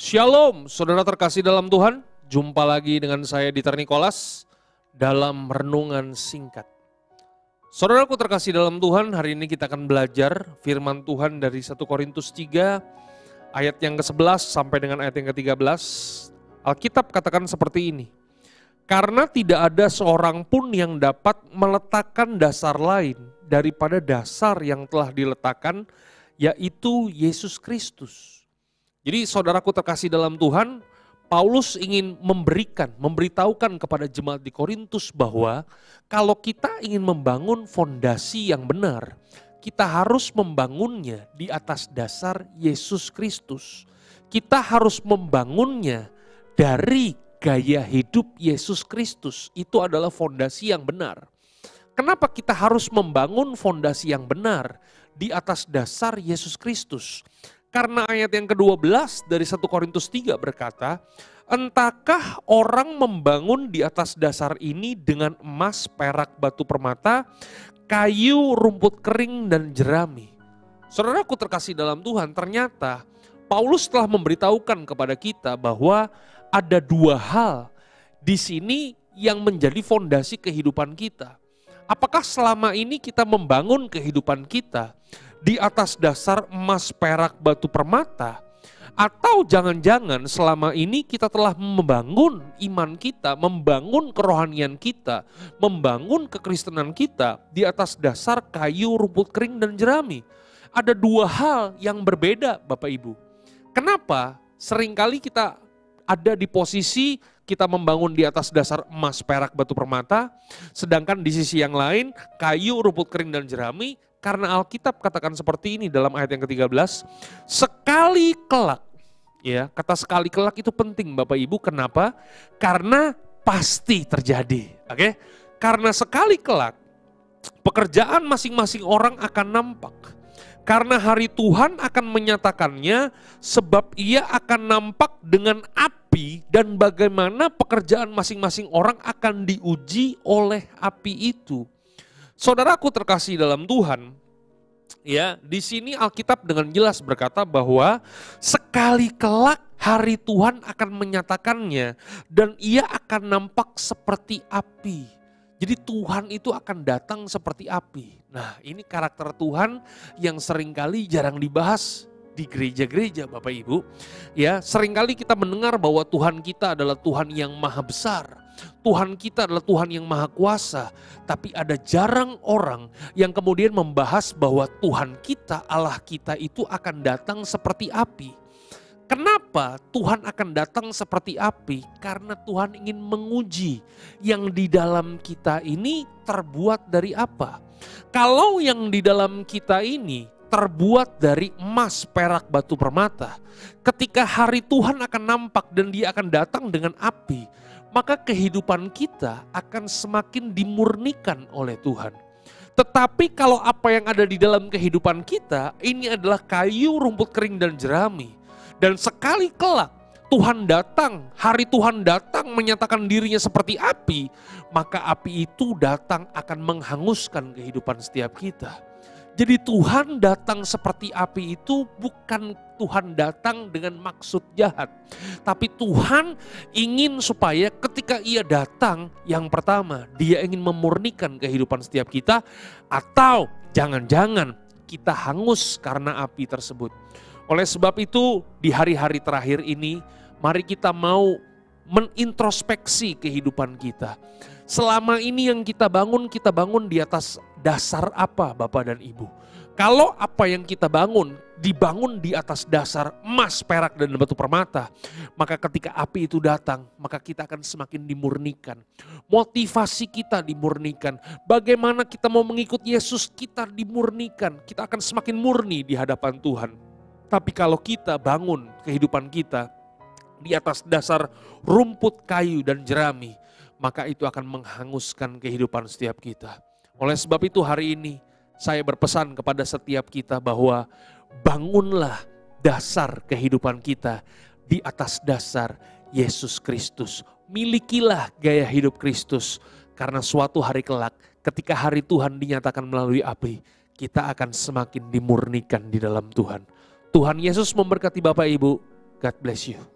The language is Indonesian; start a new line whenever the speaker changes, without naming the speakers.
Shalom, saudara terkasih dalam Tuhan. Jumpa lagi dengan saya Dieter Nicholas dalam renungan singkat. Saudaraku terkasih dalam Tuhan, hari ini kita akan belajar firman Tuhan dari 1 Korintus 3 ayat yang ke-11 sampai dengan ayat yang ke-13. Alkitab katakan seperti ini. Karena tidak ada seorang pun yang dapat meletakkan dasar lain daripada dasar yang telah diletakkan, yaitu Yesus Kristus. Jadi saudaraku terkasih dalam Tuhan, Paulus ingin memberitahukan kepada jemaat di Korintus bahwa kalau kita ingin membangun fondasi yang benar, kita harus membangunnya di atas dasar Yesus Kristus. Kita harus membangunnya dari gaya hidup Yesus Kristus. Itu adalah fondasi yang benar. Kenapa kita harus membangun fondasi yang benar di atas dasar Yesus Kristus? Karena ayat yang ke-12 dari 1 Korintus 3 berkata, entahkah orang membangun di atas dasar ini dengan emas, perak, batu permata, kayu, rumput kering, dan jerami. Saudaraku terkasih dalam Tuhan, ternyata Paulus telah memberitahukan kepada kita bahwa ada dua hal di sini yang menjadi fondasi kehidupan kita. Apakah selama ini kita membangun kehidupan kita di atas dasar emas, perak, batu permata? Atau jangan-jangan selama ini kita telah membangun iman kita, membangun kerohanian kita, membangun kekristenan kita di atas dasar kayu, rumput kering, dan jerami? Ada dua hal yang berbeda Bapak Ibu. Kenapa seringkali kita ada di posisi kita membangun di atas dasar emas, perak, batu permata, sedangkan di sisi yang lain kayu, rumput kering, dan jerami? Karena Alkitab katakan seperti ini dalam ayat yang ke-13, sekali kelak. Ya, kata sekali kelak itu penting Bapak Ibu, kenapa? Karena pasti terjadi. Oke? Karena sekali kelak pekerjaan masing-masing orang akan nampak. Karena hari Tuhan akan menyatakannya, sebab ia akan nampak dengan api, dan bagaimana pekerjaan masing-masing orang akan diuji oleh api itu. Saudaraku terkasih dalam Tuhan, ya, di sini Alkitab dengan jelas berkata bahwa sekali kelak hari Tuhan akan menyatakannya dan ia akan nampak seperti api. Jadi Tuhan itu akan datang seperti api. Nah, ini karakter Tuhan yang seringkali jarang dibahas di gereja-gereja Bapak Ibu. Ya, seringkali kita mendengar bahwa Tuhan kita adalah Tuhan yang maha besar. Tuhan kita adalah Tuhan yang maha kuasa, tapi ada jarang orang yang kemudian membahas bahwa Tuhan kita, Allah kita itu akan datang seperti api. Kenapa Tuhan akan datang seperti api? Karena Tuhan ingin menguji yang di dalam kita ini terbuat dari apa. Kalau yang di dalam kita ini terbuat dari emas, perak, batu permata, ketika hari Tuhan akan nampak dan dia akan datang dengan api, maka kehidupan kita akan semakin dimurnikan oleh Tuhan. Tetapi kalau apa yang ada di dalam kehidupan kita, ini adalah kayu, rumput kering, dan jerami. Dan sekali kelak Tuhan datang, hari Tuhan datang menyatakan dirinya seperti api, maka api itu datang akan menghanguskan kehidupan setiap kita. Jadi Tuhan datang seperti api itu bukan Tuhan datang dengan maksud jahat. Tapi Tuhan ingin supaya ketika ia datang, yang pertama dia ingin memurnikan kehidupan setiap kita. Atau jangan-jangan kita hangus karena api tersebut. Oleh sebab itu di hari-hari terakhir ini mari kita mau menintrospeksi kehidupan kita. Selama ini yang kita bangun di atas dasar apa Bapak dan Ibu? Kalau apa yang kita bangun dibangun di atas dasar emas, perak, dan batu permata, maka ketika api itu datang, maka kita akan semakin dimurnikan. Motivasi kita dimurnikan. Bagaimana kita mau mengikut Yesus, kita dimurnikan. Kita akan semakin murni di hadapan Tuhan. Tapi kalau kita bangun kehidupan kita di atas dasar rumput, kayu, dan jerami, maka itu akan menghanguskan kehidupan setiap kita. Oleh sebab itu hari ini saya berpesan kepada setiap kita bahwa bangunlah dasar kehidupan kita di atas dasar Yesus Kristus. Milikilah gaya hidup Kristus, karena suatu hari kelak ketika hari Tuhan dinyatakan melalui api, kita akan semakin dimurnikan di dalam Tuhan. Tuhan Yesus memberkati Bapak Ibu. God bless you.